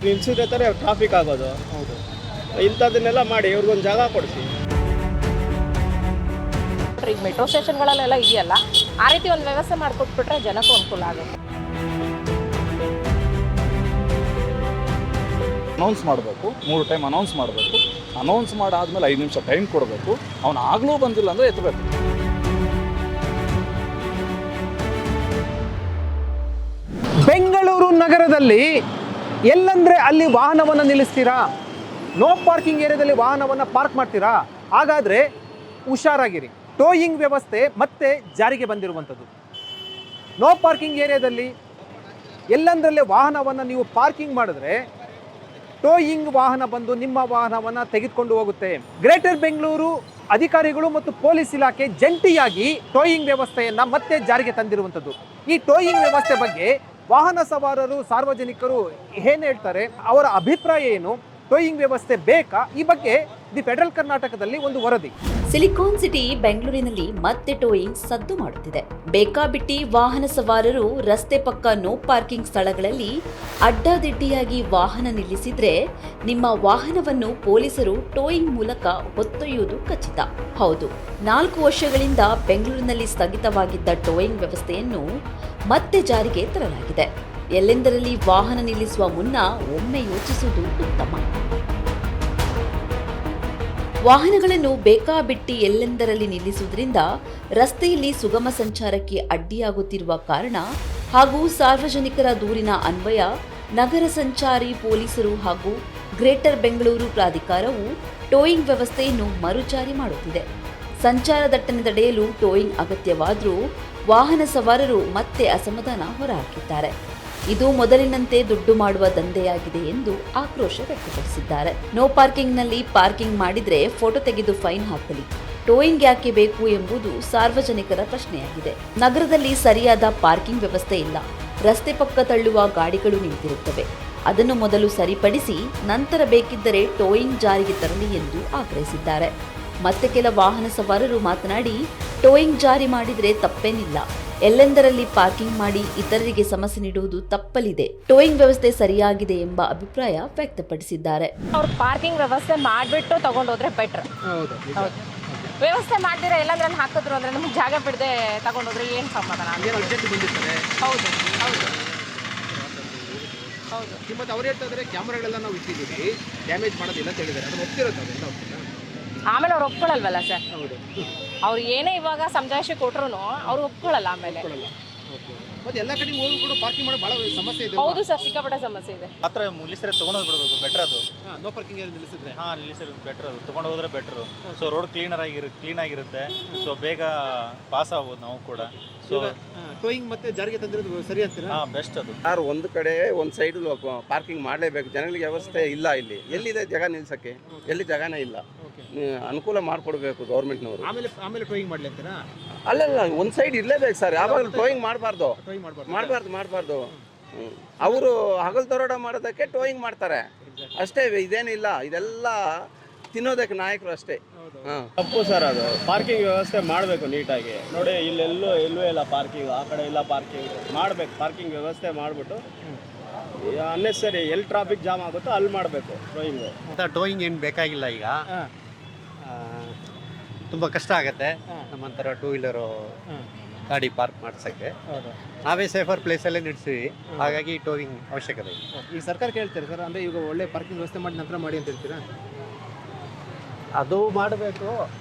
ನಿಲ್ಸಿದ್ರೆ ತಾನೇ ಟ್ರಾಫಿಕ್ ಆಗೋದು. ಹೌದು. ಇಂಥದ್ದನ್ನೆಲ್ಲ ಮಾಡಿ ಇವ್ರಿಗೊಂದು ಜಾಗ ಕೊಡಿಸಿ. ಈಗ ಮೆಟ್ರೋ ಸ್ಟೇಷನ್ಗಳಲ್ಲೆಲ್ಲ ಇದೆಯಲ್ಲ, ಆ ರೀತಿ ಒಂದು ವ್ಯವಸ್ಥೆ ಮಾಡಿಕೊಟ್ಬಿಟ್ರೆ ಜನಕ್ಕೂ ಅನುಕೂಲ ಆಗುತ್ತೆ. ಅನೌನ್ಸ್ ಮಾಡಬೇಕು, 3 ಟೈಮ್ ಅನೌನ್ಸ್ ಮಾಡಬೇಕು. ಅನೌನ್ಸ್ ಮಾಡಾದ್ಮೇಲೆ 5 ನಿಮಿಷ ಟೈಮ್ ಕೊಡಬೇಕು. ಅವನು ಆಗಲೂ ಬಂದಿಲ್ಲ ಅಂದರೆ ಎತ್ತಬೇಕು. ಬೆಂಗಳೂರು ನಗರದಲ್ಲಿ ಎಲ್ಲಂದರೆ ಅಲ್ಲಿ ವಾಹನವನ್ನು ನಿಲ್ಲಿಸ್ತೀರಾ? ನೋ ಪಾರ್ಕಿಂಗ್ ಏರಿಯಾದಲ್ಲಿ ವಾಹನವನ್ನು ಪಾರ್ಕ್ ಮಾಡ್ತೀರಾ? ಹಾಗಾದರೆ ಹುಷಾರಾಗಿರಿ. ಟೋಯಿಂಗ್ ವ್ಯವಸ್ಥೆ ಮತ್ತೆ ಜಾರಿಗೆ ಬಂದಿರುವಂಥದ್ದು. ನೋ ಪಾರ್ಕಿಂಗ್ ಏರಿಯಾದಲ್ಲಿ ಎಲ್ಲಂದರಲ್ಲೇ ವಾಹನವನ್ನು ನೀವು ಪಾರ್ಕಿಂಗ್ ಮಾಡಿದ್ರೆ ಟೋಯಿಂಗ್ ವಾಹನ ಬಂದು ನಿಮ್ಮ ವಾಹನವನ್ನು ತೆಗೆದುಕೊಂಡು ಹೋಗುತ್ತೆ. ಗ್ರೇಟರ್ ಬೆಂಗಳೂರು ಅಧಿಕಾರಿಗಳು ಮತ್ತು ಪೊಲೀಸ್ ಇಲಾಖೆ ಜಂಟಿಯಾಗಿ ಟೋಯಿಂಗ್ ವ್ಯವಸ್ಥೆಯನ್ನು ಮತ್ತೆ ಜಾರಿಗೆ ತಂದಿರುವಂಥದ್ದು. ಈ ಟೋಯಿಂಗ್ ವ್ಯವಸ್ಥೆ ಬಗ್ಗೆ ವಾಹನ ಸವಾರರು, ಸಾರ್ವಜನಿಕರು ಏನು ಹೇಳ್ತಾರೆ, ಅವರ ಅಭಿಪ್ರಾಯ ಏನು, ಟೋಯಿಂಗ್ ವ್ಯವಸ್ಥೆ ಬೇಕಾ, ಈ ಬಗ್ಗೆ ದಿ ಫೆಡರಲ್ ಕರ್ನಾಟಕದಲ್ಲಿ ಒಂದು ವರದಿ. ಸಿಲಿಕಾನ್ ಸಿಟಿ ಬೆಂಗಳೂರಿನಲ್ಲಿ ಮತ್ತೆ ಟೋಯಿಂಗ್ ಸದ್ದು ಮಾಡುತ್ತಿದೆ. ಬೇಕಾಬಿಟ್ಟಿ ವಾಹನ ಸವಾರರು ರಸ್ತೆ ಪಕ್ಕ ನೋ ಪಾರ್ಕಿಂಗ್ ಸ್ಥಳಗಳಲ್ಲಿ ಅಡ್ಡಾದಿಡ್ಡಿಯಾಗಿ ವಾಹನ ನಿಲ್ಲಿಸಿದ್ರೆ ನಿಮ್ಮ ವಾಹನವನ್ನು ಪೊಲೀಸರು ಟೋಯಿಂಗ್ ಮೂಲಕ ಹೊತ್ತೊಯ್ಯುವುದು ಖಚಿತ. ಹೌದು, 4 ವರ್ಷಗಳಿಂದ ಬೆಂಗಳೂರಿನಲ್ಲಿ ಸ್ಥಗಿತವಾಗಿದ್ದ ಟೋಯಿಂಗ್ ವ್ಯವಸ್ಥೆಯನ್ನು ಮತ್ತೆ ಜಾರಿಗೆ ತರಲಾಗಿದೆ. ಎಲ್ಲೆಂದರಲ್ಲಿ ವಾಹನ ನಿಲ್ಲಿಸುವ ಮುನ್ನ ಒಮ್ಮೆ ಯೋಚಿಸುವುದು ಉತ್ತಮ. ವಾಹನಗಳನ್ನು ಬೇಕಾಬಿಟ್ಟಿ ಎಲ್ಲೆಂದರಲ್ಲಿ ನಿಲ್ಲಿಸುವುದರಿಂದ ರಸ್ತೆಯಲ್ಲಿ ಸುಗಮ ಸಂಚಾರಕ್ಕೆ ಅಡ್ಡಿಯಾಗುತ್ತಿರುವ ಕಾರಣ ಹಾಗೂ ಸಾರ್ವಜನಿಕರ ದೂರಿನ ಅನ್ವಯ ನಗರ ಸಂಚಾರಿ ಪೊಲೀಸರು ಹಾಗೂ ಗ್ರೇಟರ್ ಬೆಂಗಳೂರು ಪ್ರಾಧಿಕಾರವು ಟೋಯಿಂಗ್ ವ್ಯವಸ್ಥೆಯನ್ನು ಮರುಜಾರಿ ಮಾಡುತ್ತಿದೆ. ಸಂಚಾರ ದಟ್ಟಣೆ ತಡೆಯಲು ಟೋಯಿಂಗ್ ಅಗತ್ಯವಾದರೂ ವಾಹನ ಸವಾರರು ಮತ್ತೆ ಅಸಮಾಧಾನ ಹೊರಹಾಕಿದ್ದಾರೆ. ಇದು ಮೊದಲಿನಂತೆ ದುಡ್ಡು ಮಾಡುವ ದಂಧೆಯಾಗಿದೆ ಎಂದು ಆಕ್ರೋಶ ವ್ಯಕ್ತಪಡಿಸಿದ್ದಾರೆ. ನೋ ಪಾರ್ಕಿಂಗ್ನಲ್ಲಿ ಪಾರ್ಕಿಂಗ್ ಮಾಡಿದ್ರೆ ಫೋಟೋ ತೆಗೆದು ಫೈನ್ ಹಾಕಲಿ, ಟೋಯಿಂಗ್ ಯಾಕೆ ಬೇಕು ಎಂಬುದು ಸಾರ್ವಜನಿಕರ ಪ್ರಶ್ನೆಯಾಗಿದೆ. ನಗರದಲ್ಲಿ ಸರಿಯಾದ ಪಾರ್ಕಿಂಗ್ ವ್ಯವಸ್ಥೆ ಇಲ್ಲ. ರಸ್ತೆ ಪಕ್ಕ ತಳ್ಳುವ ಗಾಡಿಗಳು ನಿಂತಿರುತ್ತವೆ. ಅದನ್ನು ಮೊದಲು ಸರಿಪಡಿಸಿ ನಂತರ ಬೇಕಿದ್ದರೆ ಟೋಯಿಂಗ್ ಜಾರಿಗೆ ತರಲಿ ಎಂದು ಆಗ್ರಹಿಸಿದ್ದಾರೆ. ಮತ್ತೆ ಕೆಲ ವಾಹನ ಸವಾರರು ಮಾತನಾಡಿ, ಟೋಯಿಂಗ್ ಜಾರಿ ಮಾಡಿದರೆ ತಪ್ಪೇನಿಲ್ಲ, ಎಲ್ಲೆಂದರಲ್ಲಿ ಪಾರ್ಕಿಂಗ್ ಮಾಡಿ ಇತರರಿಗೆ ಸಮಸ್ಯೆ ನೀಡುವುದು ತಪ್ಪಲಿದೆ. ಟೋಯಿಂಗ್ ವ್ಯವಸ್ಥೆ ಸರಿಯಾಗಿದೆ ಎಂಬ ಅಭಿಪ್ರಾಯ ವ್ಯಕ್ತಪಡಿಸಿದ್ದಾರೆ. ಅವ್ರು ಪಾರ್ಕಿಂಗ್ ವ್ಯವಸ್ಥೆ ಮಾಡಿಬಿಟ್ಟು ತಗೊಂಡೋದ್ರೆ ಬೆಟ್ರ್. ಹೌದು. ವ್ಯವಸ್ಥೆ ಮಾಡ್ದಿರ ಎಲ್ಲಂದ್ರಲ್ಲಿ ಹಾಕಿದ್ರು ಅಂದ್ರೆ ನಮ್ಗೆ ಜಾಗ ಬಿಡದೆ ತಗೊಂಡೋದ್ರೆ ಏನು ಸಮಾಧಾನ? ಹೌದು ಹೌದು ಹೌದು. ಮತ್ತು ಅವ್ರು ಹೇಳ್ತಾ ಇದ್ದಾರೆ ಕ್ಯಾಮ್ರಾಗಳೆಲ್ಲ ನಾವು ಇಟ್ಟಿದ್ದೀವಿ, ಡ್ಯಾಮೇಜ್ ಮಾಡೋದಿಲ್ಲ ಅಂತ ಹೇಳಿದ್ದಾರೆ. ಅದನ್ನು ಒಪ್ತಿರುತ್ತೆ ಅದೆಲ್ಲ. ಆಮೇಲೆ ಅವ್ರು ಒಪ್ಕೊಳ್ಳಲ್ವಲ್ಲ ಸರ್. ಹೌದು. ಅವ್ರು ಏನೇ ಇವಾಗ ಸಮಜಾಯಿಷಿ ಕೊಟ್ರು ಅವ್ರು ಒಪ್ಕೊಳ್ಳಲ್ಲ. ಆಮೇಲೆ ಮತ್ತೆ ಎಲ್ಲ ಕಡೆ ಹೋಗಿ ಕೂಡ ಪಾರ್ಕಿಂಗ್ ಮಾಡೋ ಭಾಳ ಸಮಸ್ಯೆ ಇದೆ. ಹೌದು ಸರ್, ಸಿಕ್ಕಾಪಟ್ಟೆ ಸಮಸ್ಯೆ ಇದೆ. ಮಾತ್ರ ನಿಲ್ಲಿಸಿದ್ರೆ ತೊಗೊಂಡು ಬಿಡಬೇಕು, ಬೆಟರ್ ಅದು. ನೋ ಪಾರ್ಕಿಂಗ್ ಏರಿಯಾ ನಿಲ್ಲಿಸಿದ್ರೆ ನಿಲ್ಲಿಸಿದ್ರೆ ಬೆಟರ್ ಅದು, ತೊಗೊಂಡು ಹೋದ್ರೆ ಬೆಟರು. ಸೊ ರೋಡ್ ಕ್ಲೀನ್ ಆಗಿರುತ್ತೆ. ಸೊ ಬೇಗ ಪಾಸ್ ಆಗ್ಬೋದು ನಾವು ಕೂಡ. ಸೊ ಟೋಯಿಂಗ್ ಮತ್ತೆ ಜಾರಿಗೆ ತಂದಿರೋದು ಸರಿ ಅಂತೀರಾ? ಬೆಸ್ಟ್ ಅದು. ಯಾರು ಒಂದು ಕಡೆ ಒಂದು ಸೈಡ್ ಪಾರ್ಕಿಂಗ್ ಮಾಡಲೇಬೇಕು. ಜನಗಳಿಗೆ ವ್ಯವಸ್ಥೆ ಇಲ್ಲ. ಇಲ್ಲಿ ಎಲ್ಲಿದೆ ಜಾಗ ನಿಲ್ಸಕ್ಕೆ? ಎಲ್ಲಿ ಜಾಗನೇ ಇಲ್ಲ. ಅನುಕೂಲ ಮಾಡಿಕೊಡ್ಬೇಕು ಗೌರ್ಮೆಂಟ್ನವರು. ಆಮೇಲೆ ಟೋಯಿಂಗ್ ಮಾಡ್ಲಿ ಅಂತೀರಾ? ಅಲ್ಲಲ್ಲ, ಒಂದು ಸೈಡ್ ಇರಲೇಬೇಕು ಸರ್. ಯಾವಾಗಲೂ ಟೋಯಿಂಗ್ ಮಾಡಬಾರ್ದು. ಅವರು ಹಗಲು ದರೋಡ ಮಾಡೋದಕ್ಕೆ ಟೋಯಿಂಗ್ ಮಾಡ್ತಾರೆ ಅಷ್ಟೇ, ಇದೇನಿಲ್ಲ. ಇದೆಲ್ಲ ತಿನ್ನೋದಕ್ಕೆ ನಾಯಕರು ಅಷ್ಟೇ. ತಪ್ಪು ಸರ್ ಅದು. ಪಾರ್ಕಿಂಗ್ ವ್ಯವಸ್ಥೆ ಮಾಡಬೇಕು ನೀಟಾಗಿ. ನೋಡಿ, ಎಲ್ಲೂ ಇಲ್ಲ ಪಾರ್ಕಿಂಗ್, ಆ ಕಡೆ ಇಲ್ಲ ಪಾರ್ಕಿಂಗ್ ಮಾಡಬೇಕು. ಪಾರ್ಕಿಂಗ್ ವ್ಯವಸ್ಥೆ ಮಾಡಿಬಿಟ್ಟು ಅನ್ನೆಸರಿ ಎಲ್ಲಿ ಟ್ರಾಫಿಕ್ ಜಾಮ್ ಆಗುತ್ತೋ ಅಲ್ಲಿ ಮಾಡಬೇಕು ಟೋಯಿಂಗ್ ಏನು ಬೇಕಾಗಿಲ್ಲ. ಈಗ ತುಂಬ ಕಷ್ಟ ಆಗುತ್ತೆ ನಮ್ಮಂಥರ ಟೂ ವೀಲರು ಗಾಡಿ ಪಾರ್ಕ್ ಮಾಡ್ಸೋಕ್ಕೆ. ನಾವೇ ಸೇಫರ್ ಪ್ಲೇಸಲ್ಲೇ ನಿಲ್ಸ್ತೀವಿ, ಹಾಗಾಗಿ ಟೋಯಿಂಗ್ ಅವಶ್ಯಕತೆ ಇದೆ. ಈ ಸರ್ಕಾರ ಕೇಳ್ತಾರೆ ಸರ್, ಅಂದರೆ ಈಗ ಒಳ್ಳೆ ಪಾರ್ಕಿಂಗ್ ವ್ಯವಸ್ಥೆ ಮಾಡಿ ನಂತರ ಮಾಡಿ ಅಂತ ಹೇಳ್ತೀರಾ? ಅದು ಮಾಡಬೇಕು,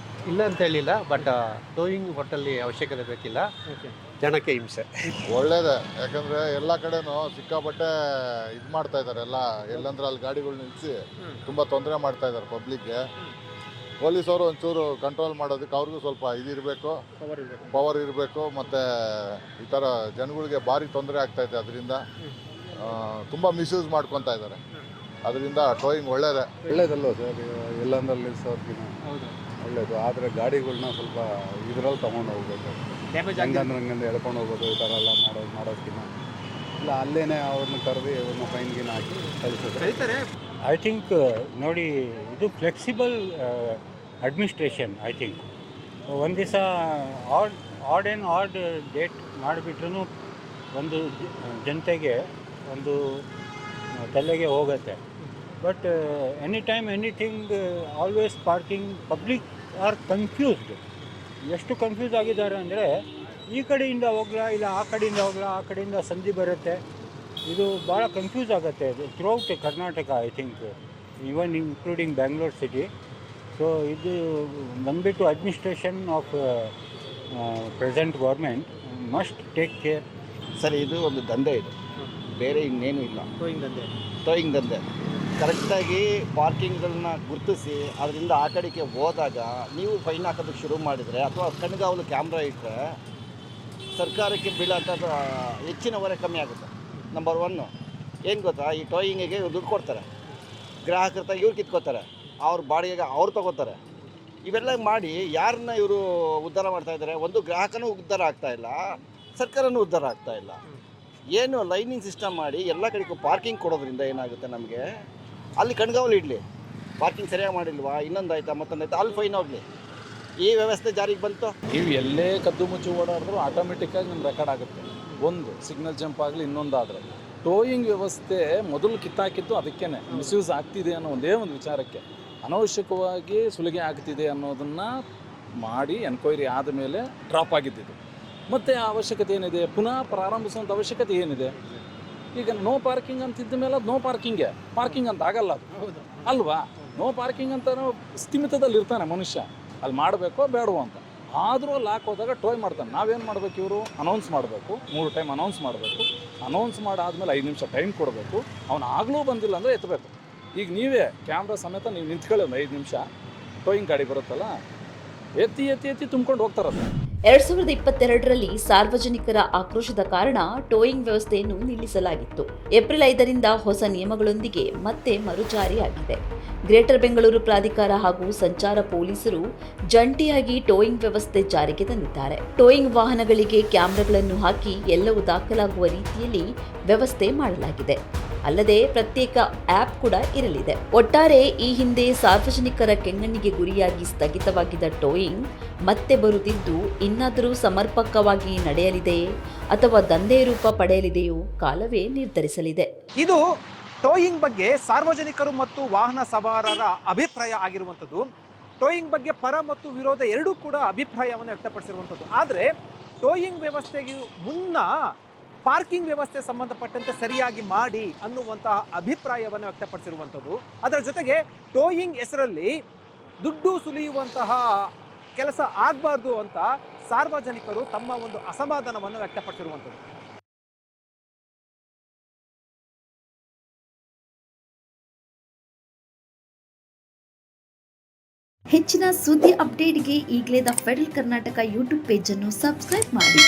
ಇಲ್ಲ ಅಂತ ಹೇಳಿಲ್ಲ, ಬಟ್ ಟೋಯಿಂಗ್ ಒಟ್ಟಲ್ಲಿ ಅವಶ್ಯಕತೆ ಬೇಕಿಲ್ಲ. ಜನಕ್ಕೆ ಹಿಂಸೆ ಒಳ್ಳೇದೇ. ಯಾಕಂದರೆ ಎಲ್ಲ ಕಡೆನೂ ಸಿಕ್ಕಾಪಟ್ಟೆ ಇದು ಮಾಡ್ತಾ ಇದ್ದಾರೆ. ಎಲ್ಲಂದ್ರೆ ಅಲ್ಲಿ ಗಾಡಿಗಳು ನಿಲ್ಲಿಸಿ ತುಂಬ ತೊಂದರೆ ಮಾಡ್ತಾ ಇದ್ದಾರೆ ಪಬ್ಲಿಕ್ಗೆ. ಪೊಲೀಸವರು ಒಂಚೂರು ಕಂಟ್ರೋಲ್ ಮಾಡೋದಕ್ಕೆ ಅವ್ರಿಗೂ ಸ್ವಲ್ಪ ಇದಿರಬೇಕು, ಪವರ್ ಇರಬೇಕು. ಮತ್ತು ಈ ಥರ ಜನಗಳಿಗೆ ಭಾರಿ ತೊಂದರೆ ಆಗ್ತಾಯಿದೆ. ಅದರಿಂದ ತುಂಬ ಮಿಸ್ಯೂಸ್ ಮಾಡ್ಕೊತಾ ಇದ್ದಾರೆ. ಅದರಿಂದ ಟೋಯಿಂಗ್ ಒಳ್ಳೇದಲ್ಲ ಸರ್. ಎಲ್ಲಂದ್ರಲ್ಲಿ ನಿಲ್ಲಿಸೋರ್ಗಿನ ಒಳ್ಳೇದು. ಆದರೆ ಗಾಡಿಗಳನ್ನ ಸ್ವಲ್ಪ ಇದರಲ್ಲಿ ತೊಗೊಂಡು ಹೋಗ್ಬೇಕು. ಹಂಗಂದ್ರೆ ಎಳ್ಕೊಂಡು ಹೋಗೋದು, ಈ ಥರ ಎಲ್ಲ ಮಾಡೋದಕ್ಕಿಂತ ಇಲ್ಲ ಅಲ್ಲೇನೆ ಅವ್ರನ್ನ ಕರೆದು ಅವ್ರನ್ನ ಫೈನ್ಗಿನ ಹಾಕಿ ಕಳಿಸಿದ್ರೆ. ಐ ಥಿಂಕ್ ನೋಡಿ, ಇದು ಫ್ಲೆಕ್ಸಿಬಲ್ ಅಡ್ಮಿನಿಸ್ಟ್ರೇಷನ್. ಐ ಥಿಂಕ್ ಒಂದು ದಿವಸ ಆಡ್ ಡೇಟ್ ಮಾಡಿಬಿಟ್ರೂ ಒಂದು ಜನತೆಗೆ ಒಂದು ತಲೆಗೆ ಹೋಗುತ್ತೆ. But any time anything always parking public R confused. ಎಷ್ಟು ಕನ್ಫ್ಯೂಸ್ ಆಗಿದ್ದಾರೆ ಅಂದರೆ ಈ ಕಡೆಯಿಂದ ಹೋಗ್ಲಾ ಇಲ್ಲ ಆ ಕಡೆಯಿಂದ ಹೋಗ್ಲಾ, ಆ ಕಡೆಯಿಂದ ಸಂಧಿ ಬರುತ್ತೆ. ಇದು ಭಾಳ ಕನ್ಫ್ಯೂಸ್ ಆಗುತ್ತೆ ಇದು throughout Karnataka, I think even including Bangalore city. So ಇದು ಬಂದುಬಿಟ್ಟು administration of present government must take care. Sir ಇದು ಒಂದು ದಂಧೆ, ಇದು ಬೇರೆ ಇನ್ನೇನು ಇಲ್ಲ. ಟೋಯಿಂಗ್ ದಂಧೆ ಕರೆಕ್ಟಾಗಿ ಪಾರ್ಕಿಂಗ್ಗಳನ್ನ ಗುರುತಿಸಿ ಅದರಿಂದ ಆ ಕಡೆಗೆ ಹೋದಾಗ ನೀವು ಫೈನ್ ಹಾಕೋದಕ್ಕೆ ಶುರು ಮಾಡಿದರೆ ಅಥವಾ ಕಣ್ಗಾವಲು ಕ್ಯಾಮ್ರಾ ಇಟ್ಟರೆ ಸರ್ಕಾರಕ್ಕೆ ಬೀಳೋಂಥದ್ದು ಹೆಚ್ಚಿನ ಹೊರೆ ಕಮ್ಮಿ ಆಗುತ್ತೆ. ನಂಬರ್ 1 ಏನು ಗೊತ್ತಾ, ಈ ಟೋಯಿಂಗಿಗೆ ದುಡ್ಡು ಕೊಡ್ತಾರೆ, ಗ್ರಾಹಕರ ಇವ್ರು ಕಿತ್ಕೋತಾರೆ, ಅವ್ರ ಬಾಡಿಗೆಗೆ ಅವ್ರು ತೊಗೋತಾರೆ. ಇವೆಲ್ಲ ಮಾಡಿ ಯಾರನ್ನ ಇವರು ಉದ್ಧಾರ ಮಾಡ್ತಾಯಿದ್ದಾರೆ? ಒಂದು ಗ್ರಾಹಕನೂ ಉದ್ಧಾರ ಆಗ್ತಾಯಿಲ್ಲ, ಸರ್ಕಾರನೂ ಉದ್ಧಾರ ಆಗ್ತಾಯಿಲ್ಲ. ಏನು ಲೈನಿಂಗ್ ಸಿಸ್ಟಮ್ ಮಾಡಿ ಎಲ್ಲ ಕಡೆಗೂ ಪಾರ್ಕಿಂಗ್ ಕೊಡೋದ್ರಿಂದ ಏನಾಗುತ್ತೆ, ನಮಗೆ ಅಲ್ಲಿ ಕಣ್ಗಾವಲು ಇಡಲಿ, ಪಾರ್ಕಿಂಗ್ ಸರಿಯಾಗಿ ಮಾಡಿಲ್ವಾ, ಇನ್ನೊಂದಾಯ್ತಾ ಮತ್ತೊಂದಾಯ್ತಾ, ಅಲ್ಲಿ ಫೈನ್ ಹೋಗಲಿ. ಈ ವ್ಯವಸ್ಥೆ ಜಾರಿಗೆ ಬಂತು. ನೀವು ಎಲ್ಲೇ ಕದ್ದು ಮುಚ್ಚಿ ಓಡಾಡಿದ್ರು ಆಟೋಮೆಟಿಕ್ಕಾಗಿ ನಿಮ್ಮ ರೆಕಾರ್ಡ್ ಆಗುತ್ತೆ. ಒಂದು ಸಿಗ್ನಲ್ ಜಂಪ್ ಆಗಲಿ, ಇನ್ನೊಂದಾದರೆ ಟೋಯಿಂಗ್ ವ್ಯವಸ್ಥೆ ಮೊದಲು ಕಿತ್ತಾಕಿದ್ದು ಅದಕ್ಕೇ ಮಿಸ್ಯೂಸ್ ಆಗ್ತಿದೆ ಅನ್ನೋ ಒಂದೇ ಒಂದು ವಿಚಾರಕ್ಕೆ. ಅನವಶ್ಯಕವಾಗಿ ಸುಲಿಗೆ ಆಗ್ತಿದೆ ಅನ್ನೋದನ್ನು ಮಾಡಿ ಎನ್ಕ್ವೈರಿ ಆದಮೇಲೆ ಡ್ರಾಪ್ ಆಗಿದ್ದಿದ್ದು. ಮತ್ತು ಆ ಅವಶ್ಯಕತೆ ಏನಿದೆ, ಪುನಃ ಪ್ರಾರಂಭಿಸುವಂಥ ಅವಶ್ಯಕತೆ ಏನಿದೆ? ಈಗ ನೋ ಪಾರ್ಕಿಂಗ್ ಅಂತಿದ್ದ ಮೇಲೆ ಅದು ನೋ ಪಾರ್ಕಿಂಗೇ, ಪಾರ್ಕಿಂಗ್ ಅಂತ ಆಗಲ್ಲ ಅದು, ಅಲ್ವಾ? ನೋ ಪಾರ್ಕಿಂಗ್ ಅಂತ ಸ್ಥಿಮಿತದಲ್ಲಿ ಇರ್ತಾನೆ ಮನುಷ್ಯ, ಅಲ್ಲಿ ಮಾಡಬೇಕೋ ಬೇಡವೋ ಅಂತ. ಆದರೂ ಅಲ್ಲಿ ಹಾಕೋದಾಗ ಟೋಯ್ ಮಾಡ್ತಾನೆ. ನಾವೇನು ಮಾಡಬೇಕು, ಇವರು ಅನೌನ್ಸ್ ಮಾಡಬೇಕು, 3 ಟೈಮ್ ಅನೌನ್ಸ್ ಮಾಡಬೇಕು. ಅನೌನ್ಸ್ ಮಾಡಾದ್ಮೇಲೆ 5 ನಿಮಿಷ ಟೈಮ್ ಕೊಡಬೇಕು. ಅವನು ಆಗಲೂ ಬಂದಿಲ್ಲ ಅಂದರೆ ಎತ್ತಬೇಕು. ಈಗ ನೀವೇ ಕ್ಯಾಮ್ರಾ ಸಮೇತ ನೀವು ನಿಂತ್ಕೊಳ್ಳಿ, ಒಂದು 5 ನಿಮಿಷ ಟೋಯಿಂಗ್ ಗಾಡಿ ಬರುತ್ತಲ್ಲ, ಎತ್ತಿ ಎತ್ತಿ ಎತ್ತಿ ತುಂಬ್ಕೊಂಡು ಹೋಗ್ತಾರದು. 2022ರಲ್ಲಿ ಸಾರ್ವಜನಿಕರ ಆಕ್ರೋಶದ ಕಾರಣ ಟೋಯಿಂಗ್ ವ್ಯವಸ್ಥೆಯನ್ನು ನಿಲ್ಲಿಸಲಾಗಿತ್ತು. ಏಪ್ರಿಲ್ 5ರಿಂದ ಹೊಸ ನಿಯಮಗಳೊಂದಿಗೆ ಮತ್ತೆ ಮರುಜಾರಿಯಾಗಿದೆ. ಗ್ರೇಟರ್ ಬೆಂಗಳೂರು ಪ್ರಾಧಿಕಾರ ಹಾಗೂ ಸಂಚಾರ ಪೊಲೀಸರು ಜಂಟಿಯಾಗಿ ಟೋಯಿಂಗ್ ವ್ಯವಸ್ಥೆ ಜಾರಿಗೆ ತಂದಿದ್ದಾರೆ. ಟೋಯಿಂಗ್ ವಾಹನಗಳಿಗೆ ಕ್ಯಾಮೆರಾಗಳನ್ನು ಹಾಕಿ ಎಲ್ಲವೂ ದಾಖಲಾಗುವ ರೀತಿಯಲ್ಲಿ ವ್ಯವಸ್ಥೆ ಮಾಡಲಾಗಿದೆ. ಅಲ್ಲದೆ ಪ್ರತ್ಯೇಕ ಆ್ಯಪ್ ಕೂಡ ಇರಲಿದೆ. ಒಟ್ಟಾರೆ ಈ ಹಿಂದೆ ಸಾರ್ವಜನಿಕರ ಕೆಂಗಣ್ಣಿಗೆ ಗುರಿಯಾಗಿ ಸ್ಥಗಿತವಾಗಿದ್ದ ಟೋಯಿಂಗ್ ಮತ್ತೆ ಬರುತ್ತಿದ್ದು, ಇನ್ನಾದರೂ ಸಮರ್ಪಕವಾಗಿ ನಡೆಯಲಿದೆಯೇ ಅಥವಾ ದಂಧೆ ರೂಪ ಪಡೆಯಲಿದೆಯೋ ಕಾಲವೇ ನಿರ್ಧರಿಸಲಿದೆ. ಇದು ಟೋಯಿಂಗ್ ಬಗ್ಗೆ ಸಾರ್ವಜನಿಕರು ಮತ್ತು ವಾಹನ ಸವಾರರ ಅಭಿಪ್ರಾಯ ಆಗಿರುವಂಥದ್ದು. ಟೋಯಿಂಗ್ ಬಗ್ಗೆ ಪರ ಮತ್ತು ವಿರೋಧ ಎರಡೂ ಕೂಡ ಅಭಿಪ್ರಾಯವನ್ನು ವ್ಯಕ್ತಪಡಿಸಿರುವಂಥದ್ದು. ಆದರೆ ಟೋಯಿಂಗ್ ವ್ಯವಸ್ಥೆಗೆ ಮುನ್ನ ಪಾರ್ಕಿಂಗ್ ವ್ಯವಸ್ಥೆ ಸಂಬಂಧಪಟ್ಟಂತೆ ಸರಿಯಾಗಿ ಮಾಡಿ ಅನ್ನುವಂತಹ ಅಭಿಪ್ರಾಯವನ್ನು ವ್ಯಕ್ತಪಡಿಸಿರುವಂಥದ್ದು. ಅದರ ಜೊತೆಗೆ ಟೋಯಿಂಗ್ ಹೆಸರಲ್ಲಿ ದುಡ್ಡು ಸುಲಿಯುವಂತಹ ಕೆಲಸ ಆಗಬಾರ್ದು ಅಂತ ಸಾರ್ವಜನಿಕರು ತಮ್ಮ ಒಂದು ಅಸಮಾಧಾನವನ್ನು ವ್ಯಕ್ತಪಡಿಸಿರುವಂಥದ್ದು. ಹೆಚ್ಚಿನ ಸುದ್ದಿ ಅಪ್ಡೇಟ್ಗೆ ಈಗಲೇ the federal Karnataka YouTube page ಅನ್ನು ಸಬ್ಸ್ಕ್ರೈಬ್ ಮಾಡಿ.